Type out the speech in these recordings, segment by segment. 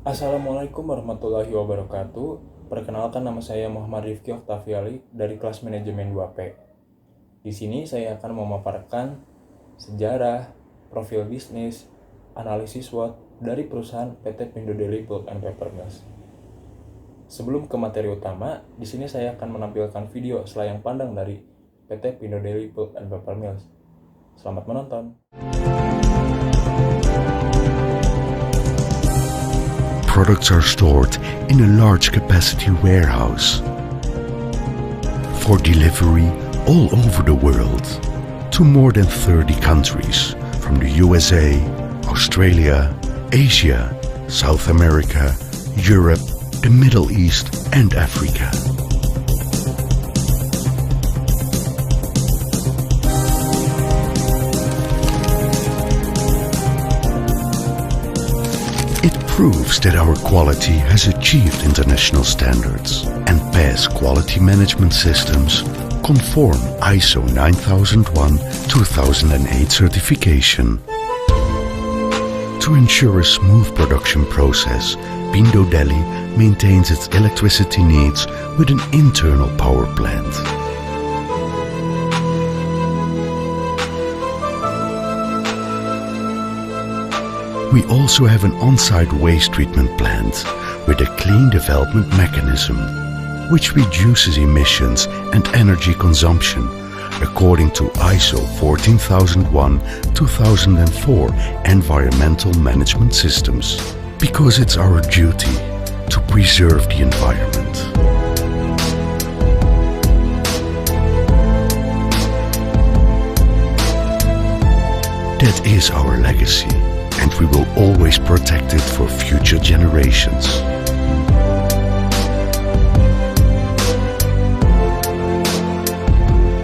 Assalamualaikum warahmatullahi wabarakatuh. Perkenalkan, nama saya Muhammad Rifki Oktaviali dari kelas manajemen 2P. Di sini saya akan memaparkan sejarah, profil bisnis, analisis SWOT dari perusahaan PT Pindo Daily Pulp and Paper Mills. Sebelum ke materi utama, di sini saya akan menampilkan video selayang pandang dari PT Pindo Daily Pulp and Paper Mills. Selamat menonton. Products are stored in a large capacity warehouse for delivery all over the world to more than 30 countries, from the USA, Australia, Asia, South America, Europe, the Middle East and Africa. It proves that our quality has achieved international standards and passed quality management systems conform ISO 9001-2008 certification. To ensure a smooth production process, Pindo Delhi maintains its electricity needs with an internal power plant. We also have an on-site waste treatment plant with a clean development mechanism, which reduces emissions and energy consumption according to ISO 14001-2004 environmental management systems, because it's our duty to preserve the environment. That is our legacy, and we will always protect it for future generations.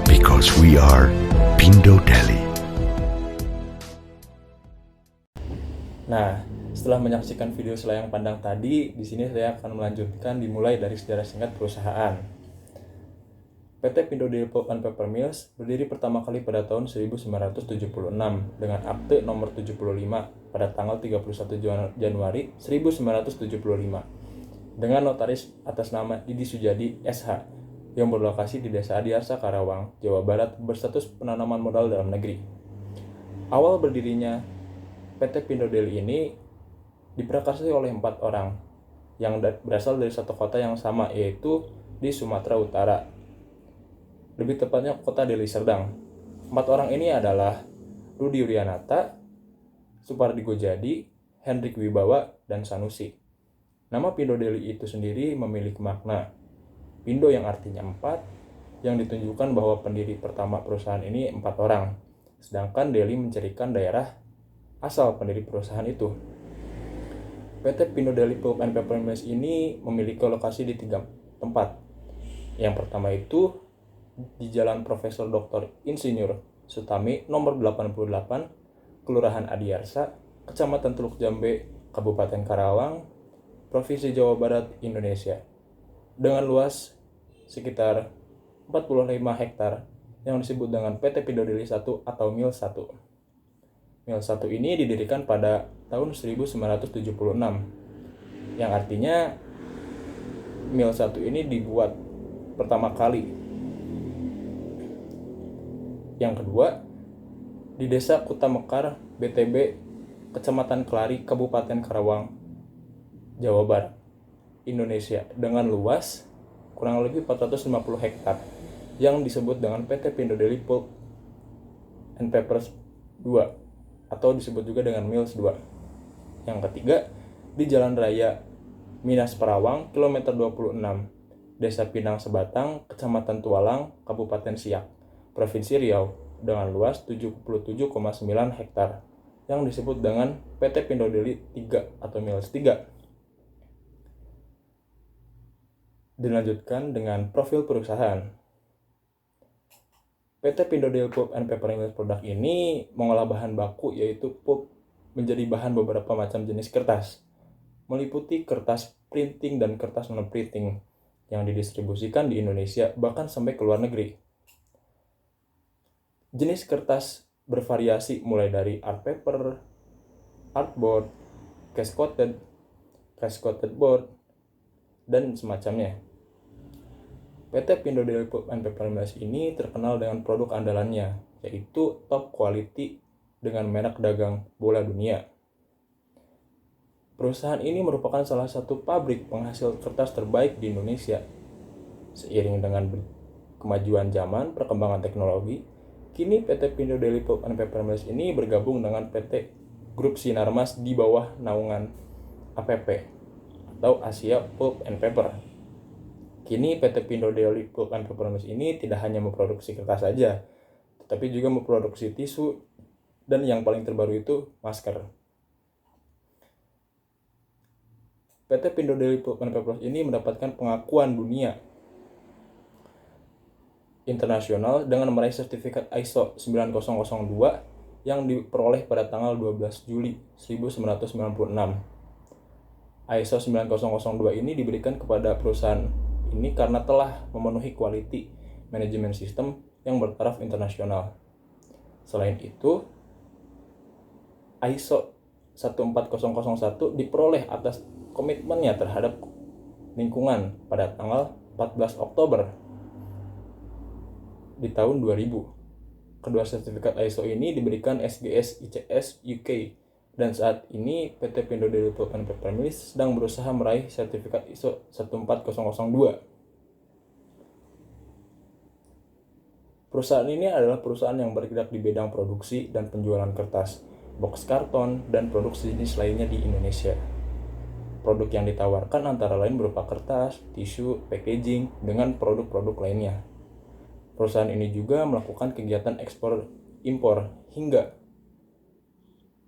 Because we are Pindo Delhi. Nah, setelah menyaksikan video selayang pandang tadi, di sini saya akan melanjutkan dimulai dari sejarah singkat perusahaan. PT Pindo Daily Pulp and Paper Mills berdiri pertama kali pada tahun 1976 dengan akte nomor 75 pada tanggal 31 Januari 1975 dengan notaris atas nama Didi Sujadi SH yang berlokasi di Desa Adiarsa, Karawang, Jawa Barat, berstatus penanaman modal dalam negeri. Awal berdirinya PT Pindo Daily ini diprakarsai oleh 4 orang yang berasal dari satu kota yang sama, yaitu di Sumatera Utara, lebih tepatnya kota Deli Serdang. 4 orang ini adalah Rudi Urianata, Supardi Gojadi, Hendrik Wibawa, dan Sanusi. Nama Pindo Daily itu sendiri memiliki makna Pindo yang artinya 4, yang ditunjukkan bahwa pendiri pertama perusahaan ini 4 orang, sedangkan Daily mencirikan daerah asal pendiri perusahaan itu. PT Pindo Daily Pulp and Paper Mills ini memiliki lokasi di 3 tempat. Yang pertama itu di Jalan Profesor Dr. Insinyur Sutami nomor 88, Kelurahan Adiarsa, Kecamatan Teluk Jambe, Kabupaten Karawang, Provinsi Jawa Barat, Indonesia, dengan luas sekitar 45 hektar yang disebut dengan PT Pindo Daily 1 atau Mil 1. Mil 1 ini didirikan pada tahun 1976, yang artinya Mil 1 ini dibuat pertama kali. Yang kedua, di Desa Kutamekar, BTB, Kecamatan Kelari, Kabupaten Karawang, Jawa Barat, Indonesia, dengan luas kurang lebih 450 hektar yang disebut dengan PT Pindo Daily Pulp and Papers 2 atau disebut juga dengan Mills 2. Yang ketiga, di Jalan Raya Minas Perawang, kilometer 26, Desa Pinang Sebatang, Kecamatan Tualang, Kabupaten Siak, Provinsi Riau, dengan luas 77,9 hektar yang disebut dengan PT Pindo Daily 3 atau Mills 3. Dilanjutkan dengan profil perusahaan. PT Pindo Daily Pulp and Paper Mills produk ini mengolah bahan baku yaitu pulp menjadi bahan beberapa macam jenis kertas, meliputi kertas printing dan kertas non-printing yang didistribusikan di Indonesia bahkan sampai ke luar negeri. Jenis kertas bervariasi mulai dari art paper, artboard, case coated, rice coated board, dan semacamnya. PT Pindo Daily Pulp and Paper Mills ini terkenal dengan produk andalannya, yaitu top quality dengan merek dagang bola dunia. Perusahaan ini merupakan salah satu pabrik penghasil kertas terbaik di Indonesia. Seiring dengan kemajuan zaman, perkembangan teknologi, kini PT Pindo Daily Pulp and Paper Mills ini bergabung dengan PT Grup Sinarmas di bawah naungan APP atau Asia Pulp and Paper. Kini PT Pindo Daily Pulp and Paper Mills ini tidak hanya memproduksi kertas saja, tetapi juga memproduksi tisu dan yang paling terbaru itu masker. PT Pindo Daily Pulp and Paper Mills ini mendapatkan pengakuan dunia internasional dengan meraih sertifikat ISO 9002 yang diperoleh pada tanggal 12 Juli 1996. ISO 9002 ini diberikan kepada perusahaan ini karena telah memenuhi quality management system yang bertaraf internasional. Selain itu, ISO 14001 diperoleh atas komitmennya terhadap lingkungan pada tanggal 14 Oktober di tahun 2000. Kedua sertifikat ISO ini diberikan SGS ICS UK, dan saat ini PT Pindo Daily Pulp and Paper Mills sedang berusaha meraih sertifikat ISO 14002. Perusahaan ini adalah perusahaan yang bergerak di bidang produksi dan penjualan kertas, box karton, dan produk sejenis lainnya di Indonesia. Produk yang ditawarkan antara lain berupa kertas, tisu, packaging, dengan produk-produk lainnya. Perusahaan ini juga melakukan kegiatan ekspor-impor hingga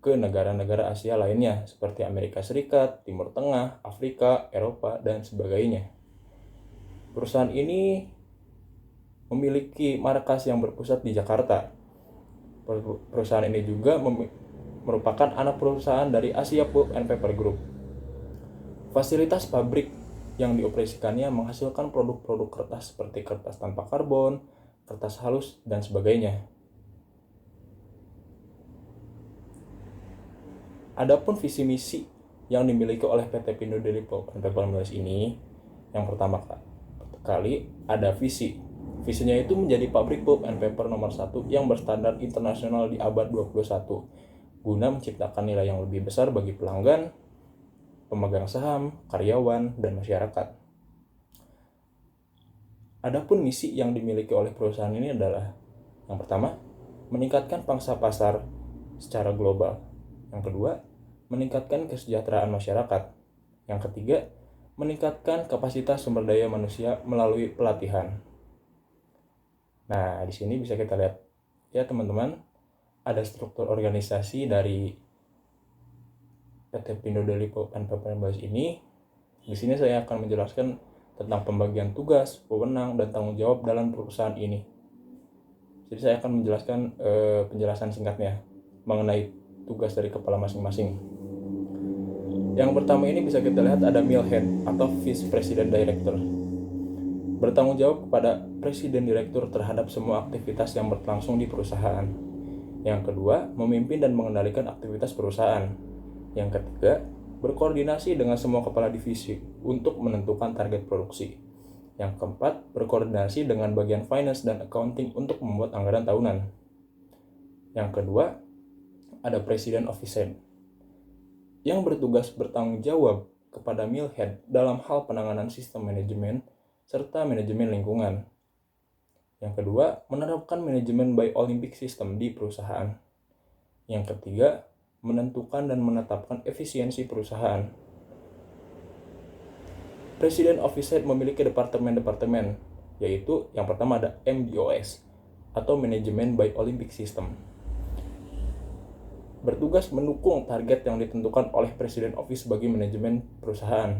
ke negara-negara Asia lainnya seperti Amerika Serikat, Timur Tengah, Afrika, Eropa, dan sebagainya. Perusahaan ini memiliki markas yang berpusat di Jakarta. Perusahaan ini juga merupakan anak perusahaan dari Asia Pulp and Paper Group. Fasilitas pabrik yang dioperasikannya menghasilkan produk-produk kertas seperti kertas tanpa karbon, kertas halus, dan sebagainya. Adapun visi misi yang dimiliki oleh PT Pindo Daily Pulp and Paper Mills ini, yang pertama kali ada visi. Visinya itu menjadi pabrik pulp and paper nomor 1 yang berstandar internasional di abad 21, guna menciptakan nilai yang lebih besar bagi pelanggan, pemegang saham, karyawan, dan masyarakat. Adapun misi yang dimiliki oleh perusahaan ini adalah, yang pertama, meningkatkan pangsa pasar secara global. Yang kedua, meningkatkan kesejahteraan masyarakat. Yang ketiga, meningkatkan kapasitas sumber daya manusia melalui pelatihan. Nah, di sini bisa kita lihat ya teman-teman, ada struktur organisasi dari PT Pindo Daily Pulp and Paper Mills ini. Di sini saya akan menjelaskan tentang pembagian tugas, wewenang, dan tanggung jawab dalam perusahaan ini. Jadi saya akan menjelaskan penjelasan singkatnya mengenai tugas dari kepala masing-masing. Yang pertama ini bisa kita lihat ada mill head atau vice president director. Bertanggung jawab kepada presiden direktur terhadap semua aktivitas yang berlangsung di perusahaan. Yang kedua, memimpin dan mengendalikan aktivitas perusahaan. Yang ketiga, berkoordinasi dengan semua kepala divisi untuk menentukan target produksi. Yang keempat, berkoordinasi dengan bagian finance dan accounting untuk membuat anggaran tahunan. Yang kedua, ada President Office yang bertugas bertanggung jawab kepada mill head dalam hal penanganan sistem manajemen serta manajemen lingkungan. Yang kedua, menerapkan manajemen by Olympic System di perusahaan. Yang ketiga, menentukan dan menetapkan efisiensi perusahaan. President Office memiliki departemen-departemen, yaitu yang pertama ada MBOS atau Manajemen by Olympic System. Bertugas mendukung target yang ditentukan oleh President Office bagi manajemen perusahaan.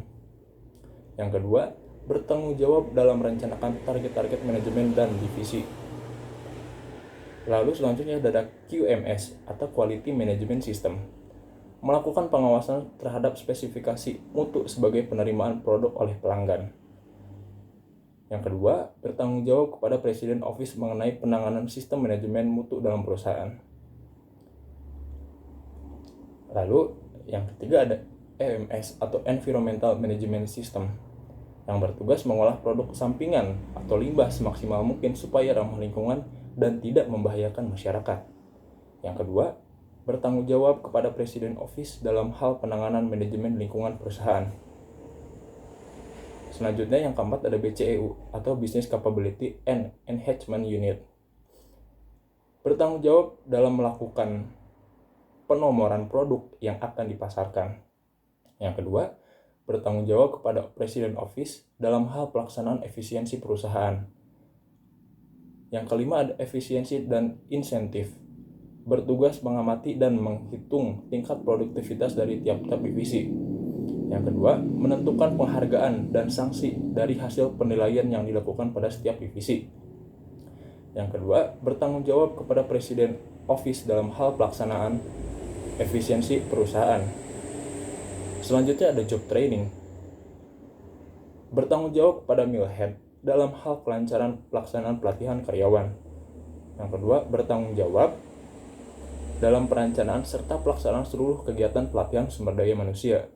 Yang kedua, bertanggung jawab dalam merencanakan target-target manajemen dan divisi. Lalu selanjutnya ada QMS atau Quality Management System, melakukan pengawasan terhadap spesifikasi mutu sebagai penerimaan produk oleh pelanggan. Yang kedua, bertanggung jawab kepada President Office mengenai penanganan sistem manajemen mutu dalam perusahaan. Lalu yang ketiga ada EMS atau Environmental Management System, yang bertugas mengolah produk sampingan atau limbah semaksimal mungkin supaya ramah lingkungan dan tidak membahayakan masyarakat. Yang kedua, bertanggung jawab kepada Presiden Office dalam hal penanganan manajemen lingkungan perusahaan. Selanjutnya yang keempat ada BCEU atau Business Capability and Enhancement Unit. Bertanggung jawab dalam melakukan penomoran produk yang akan dipasarkan. Yang kedua, bertanggung jawab kepada Presiden Office dalam hal pelaksanaan efisiensi perusahaan. Yang kelima ada efisiensi dan insentif. Bertugas mengamati dan menghitung tingkat produktivitas dari tiap-tiap divisi. Yang kedua, menentukan penghargaan dan sanksi dari hasil penilaian yang dilakukan pada setiap divisi. Yang kedua, bertanggung jawab kepada Presiden Office dalam hal pelaksanaan efisiensi perusahaan. Selanjutnya ada job training. Bertanggung jawab kepada mill head dalam hal kelancaran pelaksanaan pelatihan karyawan. Yang kedua, bertanggung jawab dalam perencanaan serta pelaksanaan seluruh kegiatan pelatihan sumber daya manusia.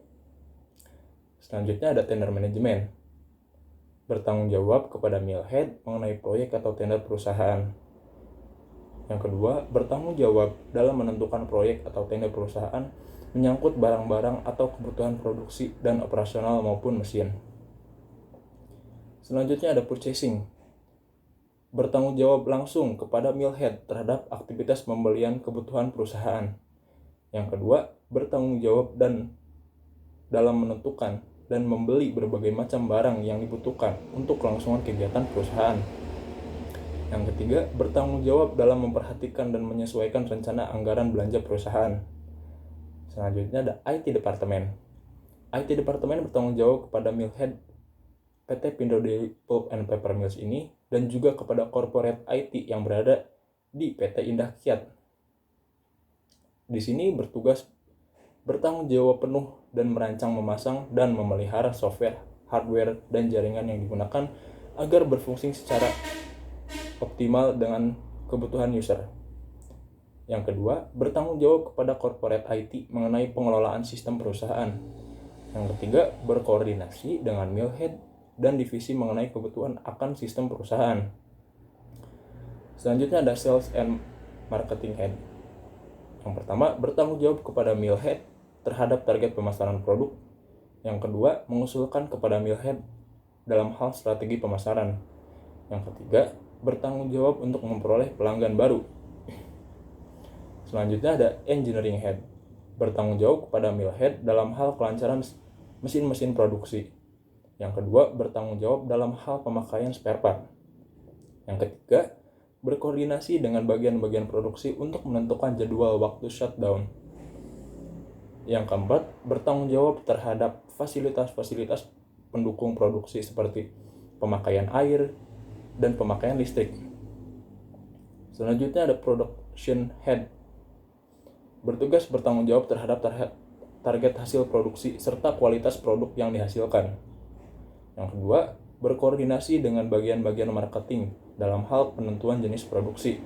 Selanjutnya ada tender management. Bertanggung jawab kepada mill head mengenai proyek atau tender perusahaan. Yang kedua, bertanggung jawab dalam menentukan proyek atau tender perusahaan menyangkut barang-barang atau kebutuhan produksi dan operasional maupun mesin. Selanjutnya ada purchasing. Bertanggung jawab langsung kepada mill head terhadap aktivitas pembelian kebutuhan perusahaan. Yang kedua, bertanggung jawab dalam menentukan dan membeli berbagai macam barang yang dibutuhkan untuk kelangsungan kegiatan perusahaan. Yang ketiga, bertanggung jawab dalam memperhatikan dan menyesuaikan rencana anggaran belanja perusahaan. Selanjutnya ada IT Department. IT Department bertanggung jawab kepada mill head PT Pindo Dairy Pulp and Paper Mills ini dan juga kepada corporate IT yang berada di PT Indah Kiat. Di sini bertanggung jawab penuh dan merancang, memasang, dan memelihara software, hardware, dan jaringan yang digunakan agar berfungsi secara optimal dengan kebutuhan user. Yang kedua, bertanggung jawab kepada corporate IT mengenai pengelolaan sistem perusahaan. Yang ketiga, berkoordinasi dengan mill head dan divisi mengenai kebutuhan akan sistem perusahaan. Selanjutnya ada sales and marketing head. Yang pertama, bertanggung jawab kepada mill head terhadap target pemasaran produk. Yang kedua, mengusulkan kepada mill head dalam hal strategi pemasaran. Yang ketiga, bertanggung jawab untuk memperoleh pelanggan baru. Selanjutnya ada engineering head. Bertanggung jawab kepada mill head dalam hal kelancaran mesin-mesin produksi. Yang kedua, bertanggung jawab dalam hal pemakaian spare part. Yang ketiga, berkoordinasi dengan bagian-bagian produksi untuk menentukan jadwal waktu shutdown. Yang keempat, bertanggung jawab terhadap fasilitas-fasilitas pendukung produksi seperti pemakaian air dan pemakaian listrik. Selanjutnya ada production head. Bertugas bertanggung jawab terhadap target hasil produksi serta kualitas produk yang dihasilkan. Yang kedua, berkoordinasi dengan bagian-bagian marketing dalam hal penentuan jenis produksi.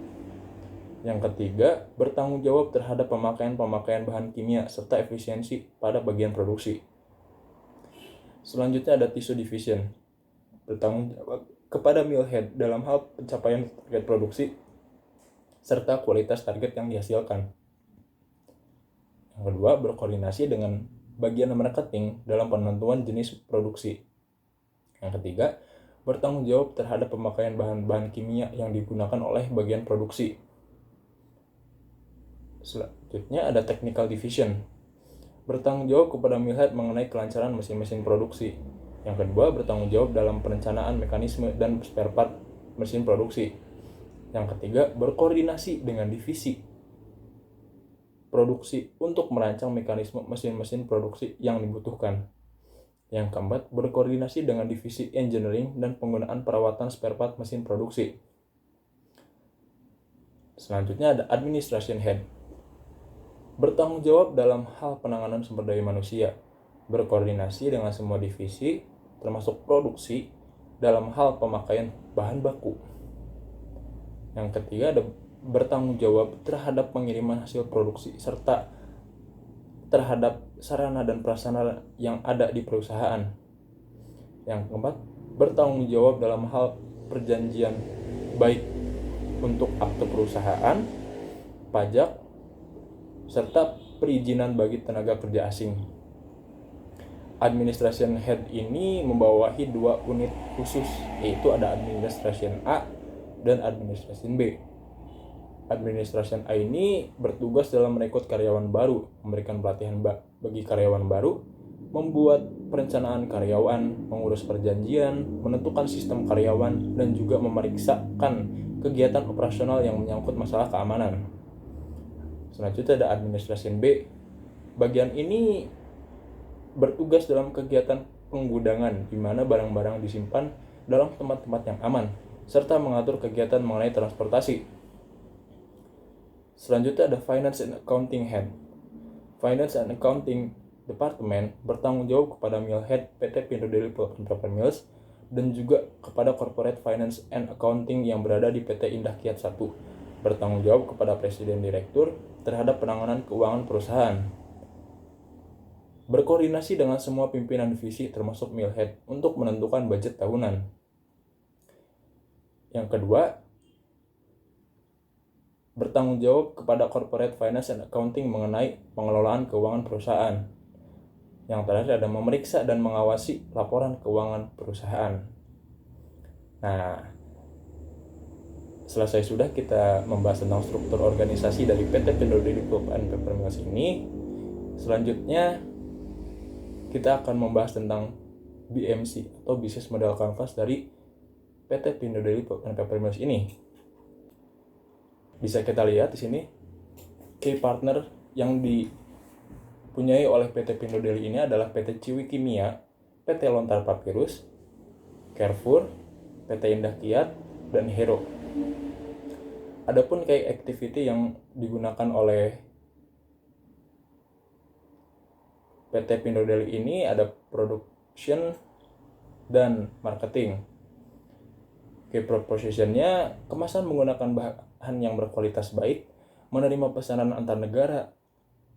Yang ketiga, bertanggung jawab terhadap pemakaian bahan kimia serta efisiensi pada bagian produksi. Selanjutnya ada tissue division. Bertanggung jawab kepada mill head dalam hal pencapaian target produksi serta kualitas target yang dihasilkan. Yang kedua, berkoordinasi dengan bagian marketing dalam penentuan jenis produksi. Yang ketiga, bertanggung jawab terhadap pemakaian bahan-bahan kimia yang digunakan oleh bagian produksi. Selanjutnya ada technical division. Bertanggung jawab kepada mill head mengenai kelancaran mesin-mesin produksi. Yang kedua, bertanggung jawab dalam perencanaan mekanisme dan spare part mesin produksi. Yang ketiga, berkoordinasi dengan divisi produksi untuk merancang mekanisme mesin-mesin produksi yang dibutuhkan. Yang keempat, berkoordinasi dengan divisi engineering dan penggunaan perawatan spare part mesin produksi. Selanjutnya ada administration head. Bertanggung jawab dalam hal penanganan sumber daya manusia, berkoordinasi dengan semua divisi, termasuk produksi, dalam hal pemakaian bahan baku. Yang ketiga ada bertanggung jawab terhadap pengiriman hasil produksi serta terhadap sarana dan prasarana yang ada di perusahaan. Yang keempat, bertanggung jawab dalam hal perjanjian baik untuk akte perusahaan, pajak, serta perizinan bagi tenaga kerja asing. Administration Head ini membawahi 2 unit khusus, yaitu ada Administration A dan Administration B. Administration A ini bertugas dalam merekrut karyawan baru, memberikan pelatihan bagi karyawan baru, membuat perencanaan karyawan, mengurus perjanjian, menentukan sistem karyawan, dan juga memeriksakan kegiatan operasional yang menyangkut masalah keamanan. Selanjutnya ada Administration B. Bagian ini bertugas dalam kegiatan penggudangan, di mana barang-barang disimpan dalam tempat-tempat yang aman, serta mengatur kegiatan mengenai transportasi. Selanjutnya ada Finance and Accounting Head. Finance and Accounting Department bertanggung jawab kepada Mill Head PT Pindo Daily Pulp and Paper Mills dan juga kepada Corporate Finance and Accounting yang berada di PT Indah Kiat 1. Bertanggung jawab kepada Presiden Direktur terhadap penanganan keuangan perusahaan. Berkoordinasi dengan semua pimpinan divisi termasuk Mill Head untuk menentukan budget tahunan. Yang kedua, bertanggung jawab kepada Corporate Finance and Accounting mengenai pengelolaan keuangan perusahaan. Yang terakhir ada memeriksa dan mengawasi laporan keuangan perusahaan. Nah, selesai sudah kita membahas tentang struktur organisasi dari PT Pindo Daily Pulp and Paper Mills ini. Selanjutnya kita akan membahas tentang BMC atau Business Model Canvas dari PT Pindo Daily Pulp and Paper Mills ini. Bisa kita lihat di sini key partner yang dipunyai oleh PT Pindo Daily ini adalah PT Ciwi Kimia, PT Lontar Papyrus, Carrefour, PT Indah Kiat, dan Hero. Adapun key activity yang digunakan oleh PT Pindo Daily ini ada production dan marketing. Key proposition-nya, kemasan menggunakan bahan yang berkualitas baik, menerima pesanan antar negara,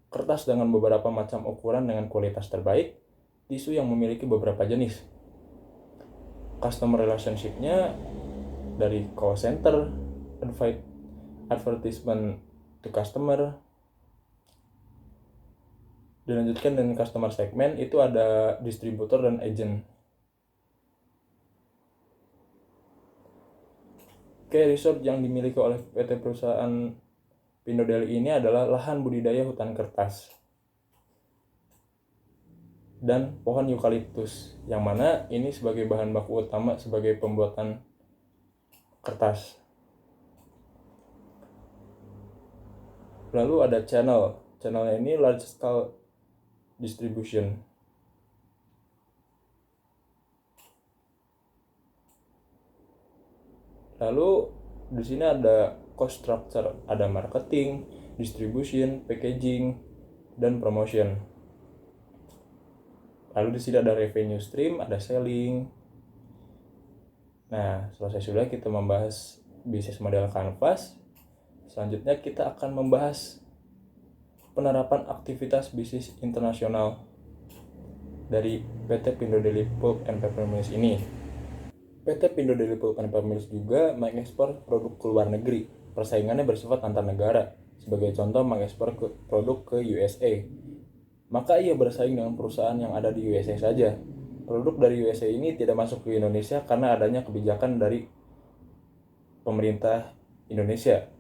kertas dengan beberapa macam ukuran dengan kualitas terbaik, tisu yang memiliki beberapa jenis. Customer relationship-nya dari call center, advertisement to customer. Dilanjutkan dengan customer segment, itu ada distributor dan agent. Key resort yang dimiliki oleh PT perusahaan Pindo Daily ini adalah lahan budidaya hutan kertas dan pohon eukaliptus, yang mana ini sebagai bahan baku utama sebagai pembuatan kertas. Lalu ada channelnya ini large scale distribution. Lalu di sini ada cost structure, ada marketing, distribution, packaging, dan promotion. Lalu di sini ada revenue stream, ada selling. Nah, selesai sudah kita membahas bisnis model canvas. Selanjutnya kita akan membahas penerapan aktivitas bisnis internasional dari PT Pindo Daily Pulp and Paper Mills ini. PT Pindo Daily Pulp and Paper Mills juga mengekspor produk ke luar negeri. Persaingannya bersifat antar negara. Sebagai contoh, mengekspor produk ke USA. Maka ia bersaing dengan perusahaan yang ada di USA saja. Produk dari USA ini tidak masuk ke Indonesia karena adanya kebijakan dari pemerintah Indonesia.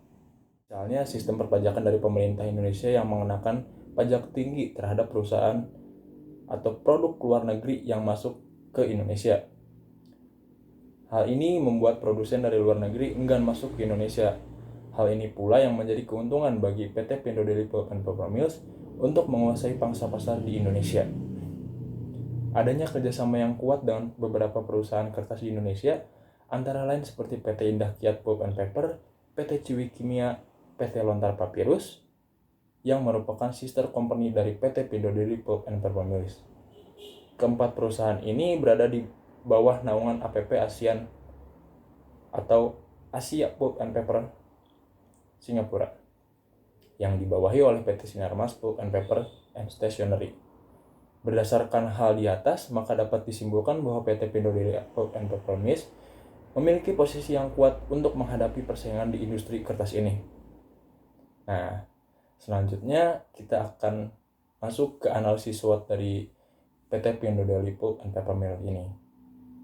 Misalnya sistem perpajakan dari pemerintah Indonesia yang mengenakan pajak tinggi terhadap perusahaan atau produk luar negeri yang masuk ke Indonesia. Hal ini membuat produsen dari luar negeri enggan masuk ke Indonesia. Hal ini pula yang menjadi keuntungan bagi PT Pindo Daily Pulp and Paper Mills untuk menguasai pangsa pasar di Indonesia. Adanya kerjasama yang kuat dengan beberapa perusahaan kertas di Indonesia, antara lain seperti PT Indah Kiat Pulp and Paper, PT Ciwi Kimia, PT Lontar Papyrus, yang merupakan sister company dari PT Pindo Daily Pulp and Paper Mills. Keempat perusahaan ini berada di bawah naungan APP ASEAN atau Asia Pulp and Paper Singapura, yang dibawahi oleh PT Sinarmas Pulp and Paper and Stationery. Berdasarkan hal di atas, maka dapat disimpulkan bahwa PT Pindad Pulp and Paper Mills memiliki posisi yang kuat untuk menghadapi persaingan di industri kertas ini. Nah, selanjutnya kita akan masuk ke analisis SWOT dari PT Pindad Pulp and Paper Mills ini.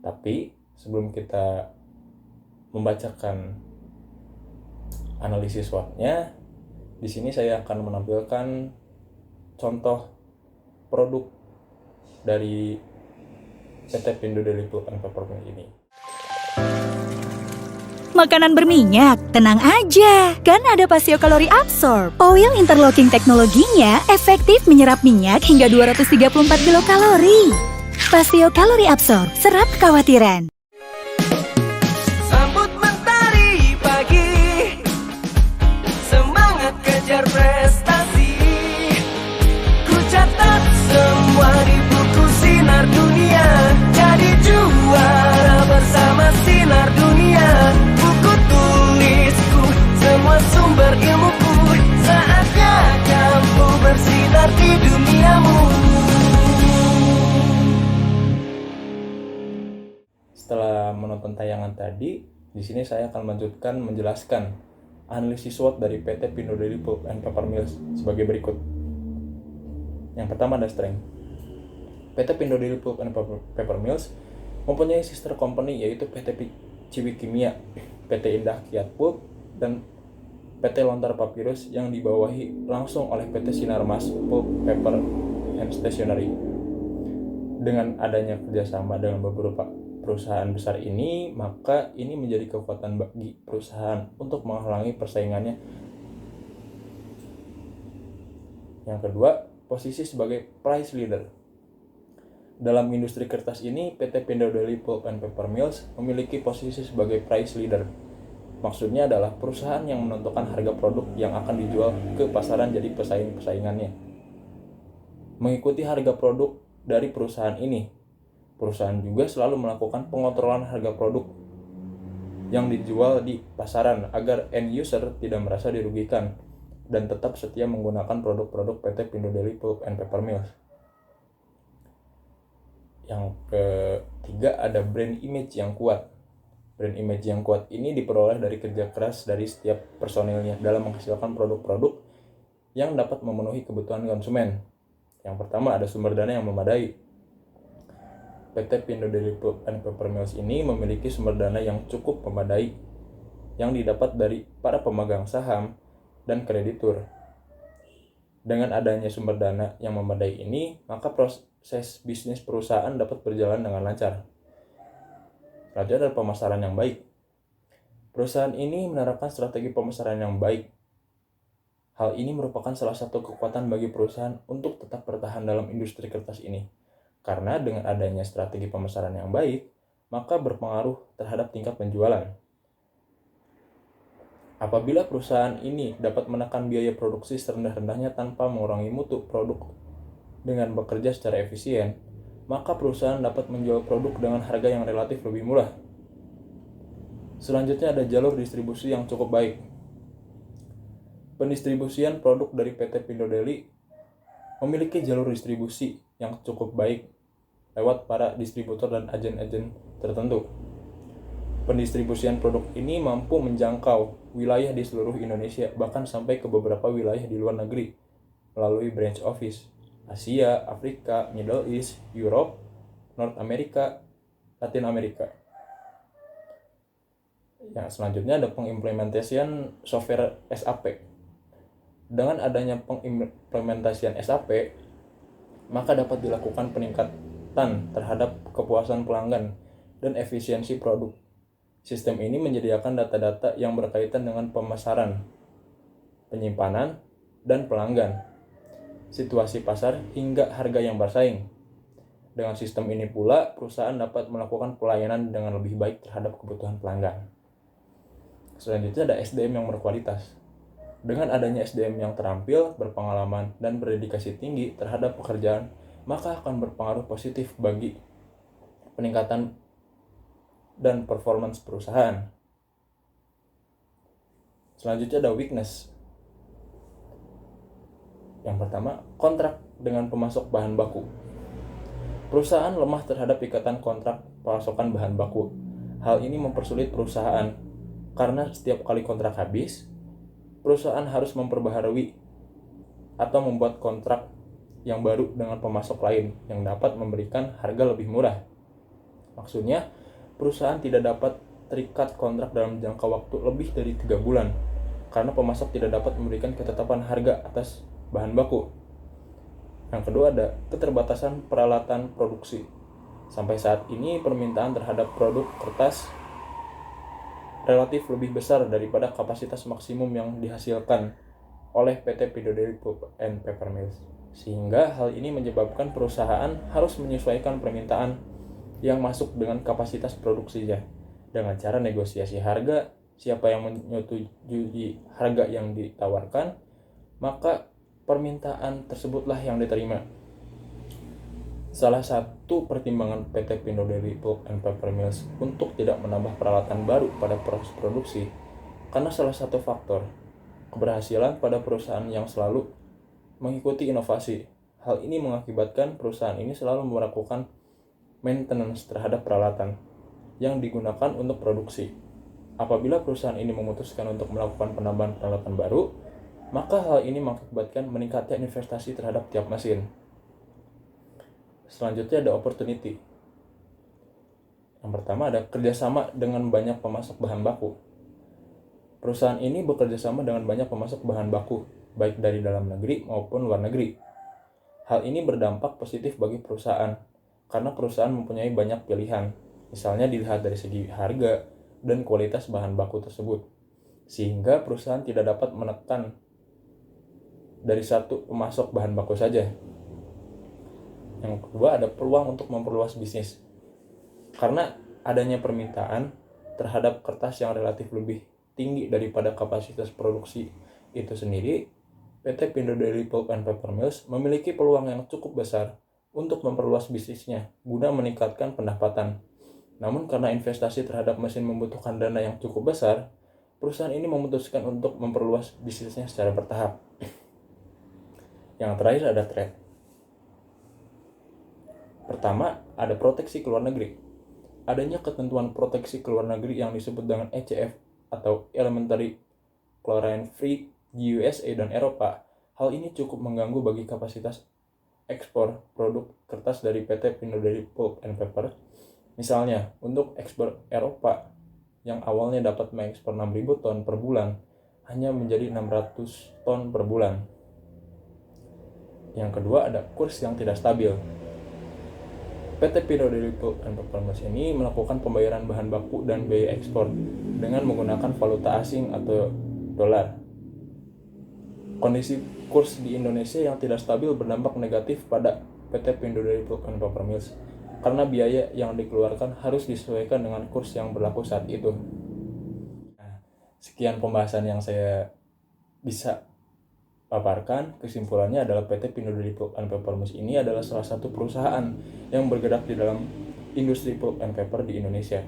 Tapi sebelum kita membacakan analisis SWOT-nya, di sini saya akan menampilkan contoh produk dari PT Pindad Pulp and Paper Mills ini. Makanan berminyak, tenang aja. Kan ada Pasio Kalori Absorb. Oil interlocking teknologinya efektif menyerap minyak hingga 234 kilokalori. Pasio Kalori Absorb, serap kekhawatiran. Sambut mentari pagi, semangat kejar prestasi. Ku catat semua di buku sinar dunia, jadi juara bersama sinar dunia. Buku tulisku, semua sumber ilmuku, saatnya kamu bersinar di duniamu. Setelah menonton tayangan tadi, di sini saya akan melanjutkan menjelaskan analisis SWOT dari PT Pindad Pulp and Paper Mills sebagai berikut. Yang pertama ada strength. PT Pindad Pulp and Paper Mills mempunyai sister company yaitu PT Ciwi Kimia, PT Indah Kiat Pulp, dan PT Lontar Papyrus yang dibawahi langsung oleh PT Sinarmas Pulp, Paper and Stationery. Dengan adanya kerjasama dengan beberapa perusahaan besar ini, maka ini menjadi kekuatan bagi perusahaan untuk menghalangi persaingannya. Yang kedua, posisi sebagai price leader. Dalam industri kertas ini, PT Pindad Pulp and Paper Mills memiliki posisi sebagai price leader. Maksudnya adalah perusahaan yang menentukan harga produk yang akan dijual ke pasaran jadi pesaing-pesaingannya. Mengikuti harga produk dari perusahaan ini, perusahaan juga selalu melakukan pengontrolan harga produk yang dijual di pasaran agar end user tidak merasa dirugikan dan tetap setia menggunakan produk-produk PT Pindad Pulp and Paper Mills. Yang ketiga ada brand image yang kuat. Brand image yang kuat ini diperoleh dari kerja keras dari setiap personilnya dalam menghasilkan produk-produk yang dapat memenuhi kebutuhan konsumen. Yang pertama ada sumber dana yang memadai. PT Pindad Pulp and Paper Mills ini memiliki sumber dana yang cukup memadai yang didapat dari para pemegang saham dan kreditur. Dengan adanya sumber dana yang memadai ini, maka proses bisnis perusahaan dapat berjalan dengan lancar. Selanjutnya adalah pemasaran yang baik. Perusahaan ini menerapkan strategi pemasaran yang baik. Hal ini merupakan salah satu kekuatan bagi perusahaan untuk tetap bertahan dalam industri kertas ini. Karena dengan adanya strategi pemasaran yang baik, maka berpengaruh terhadap tingkat penjualan. Apabila perusahaan ini dapat menekan biaya produksi serendah-rendahnya tanpa mengurangi mutu produk dengan bekerja secara efisien, maka perusahaan dapat menjual produk dengan harga yang relatif lebih murah. Selanjutnya ada jalur distribusi yang cukup baik. Pendistribusian produk dari PT Pindad memiliki jalur distribusi yang cukup baik lewat para distributor dan agen-agen tertentu. Pendistribusian produk ini mampu menjangkau wilayah di seluruh Indonesia, bahkan sampai ke beberapa wilayah di luar negeri melalui branch office Asia, Afrika, Middle East, Europe, North America, Latin America. Yang selanjutnya ada pengimplementasian software SAP. Dengan adanya pengimplementasian SAP, maka dapat dilakukan peningkatan terhadap kepuasan pelanggan dan efisiensi produk. Sistem ini menyediakan data-data yang berkaitan dengan pemasaran, penyimpanan, dan pelanggan, situasi pasar, hingga harga yang bersaing. Dengan sistem ini pula, perusahaan dapat melakukan pelayanan dengan lebih baik terhadap kebutuhan pelanggan. Selanjutnya ada SDM yang berkualitas. Dengan adanya SDM yang terampil, berpengalaman, dan berdedikasi tinggi terhadap pekerjaan, maka akan berpengaruh positif bagi peningkatan dan performance perusahaan. Selanjutnya ada weakness. Yang pertama, kontrak dengan pemasok bahan baku. Perusahaan lemah terhadap ikatan kontrak pasokan bahan baku. Hal ini mempersulit perusahaan karena setiap kali kontrak habis, perusahaan harus memperbaharui atau membuat kontrak yang baru dengan pemasok lain yang dapat memberikan harga lebih murah. Maksudnya, perusahaan tidak dapat terikat kontrak dalam jangka waktu lebih dari 3 bulan karena pemasok tidak dapat memberikan ketetapan harga atas bahan baku. Yang kedua ada keterbatasan peralatan produksi. Sampai saat ini permintaan terhadap produk kertas relatif lebih besar daripada kapasitas maksimum yang dihasilkan oleh PT Pindo Daily Pulp and Paper Mills. Sehingga hal ini menyebabkan perusahaan harus menyesuaikan permintaan yang masuk dengan kapasitas produksinya dengan cara negosiasi harga. Siapa yang menyetujui harga yang ditawarkan, maka permintaan tersebutlah yang diterima. Salah satu pertimbangan PT Pindo Daily Pulp and Paper Mills untuk tidak menambah peralatan baru pada proses produksi karena salah satu faktor keberhasilan pada perusahaan yang selalu mengikuti inovasi. Hal ini mengakibatkan perusahaan ini selalu melakukan maintenance terhadap peralatan yang digunakan untuk produksi. Apabila perusahaan ini memutuskan untuk melakukan penambahan peralatan baru, maka hal ini mengakibatkan meningkatnya investasi terhadap tiap mesin. Selanjutnya ada opportunity. Yang pertama ada kerjasama dengan banyak pemasok bahan baku. Perusahaan ini bekerja sama dengan banyak pemasok bahan baku, baik dari dalam negeri maupun luar negeri. Hal ini berdampak positif bagi perusahaan, karena perusahaan mempunyai banyak pilihan, misalnya dilihat dari segi harga dan kualitas bahan baku tersebut, sehingga perusahaan tidak dapat menekan dari satu pemasok bahan baku saja. Yang kedua ada peluang untuk memperluas bisnis. Karena adanya permintaan terhadap kertas yang relatif lebih tinggi daripada kapasitas produksi itu sendiri, PT Pindo Daily Pulp and Paper Mills memiliki peluang yang cukup besar untuk memperluas bisnisnya guna meningkatkan pendapatan. Namun karena investasi terhadap mesin membutuhkan dana yang cukup besar, perusahaan ini memutuskan untuk memperluas bisnisnya secara bertahap. Yang terakhir ada trade. Pertama, ada proteksi ke luar negeri. Adanya ketentuan proteksi ke luar negeri yang disebut dengan ECF atau Elementary Chlorine Free di USA dan Eropa. Hal ini cukup mengganggu bagi kapasitas ekspor produk kertas dari PT Pindo Daily Pulp and Paper. Misalnya, untuk ekspor Eropa yang awalnya dapat mengekspor 6.000 ton per bulan, hanya menjadi 600 ton per bulan. Yang kedua ada kurs yang tidak stabil. PT Pindo Daily Pulp and Paper Mills ini melakukan pembayaran bahan baku dan biaya ekspor dengan menggunakan valuta asing atau dolar. Kondisi kurs di Indonesia yang tidak stabil berdampak negatif pada PT Pindo Daily Pulp and Paper Mills karena biaya yang dikeluarkan harus disesuaikan dengan kurs yang berlaku saat itu. Nah, sekian pembahasan yang saya bisa paparkan. Kesimpulannya adalah PT Pindo Daily Pulp and Paper Mills ini adalah salah satu perusahaan yang bergerak di dalam industri pulp and paper di Indonesia.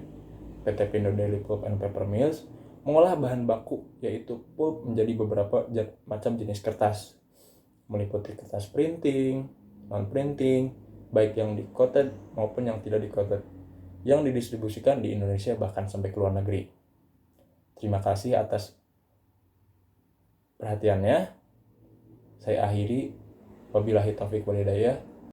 PT Pindo Daily Pulp and Paper Mills mengolah bahan baku yaitu pulp menjadi beberapa macam jenis kertas, meliputi kertas printing, non-printing, baik yang di-coated maupun yang tidak di-coated, yang didistribusikan di Indonesia bahkan sampai ke luar negeri. Terima kasih atas perhatiannya. Saya akhiri. Wabillahi taufiq wal hidayah.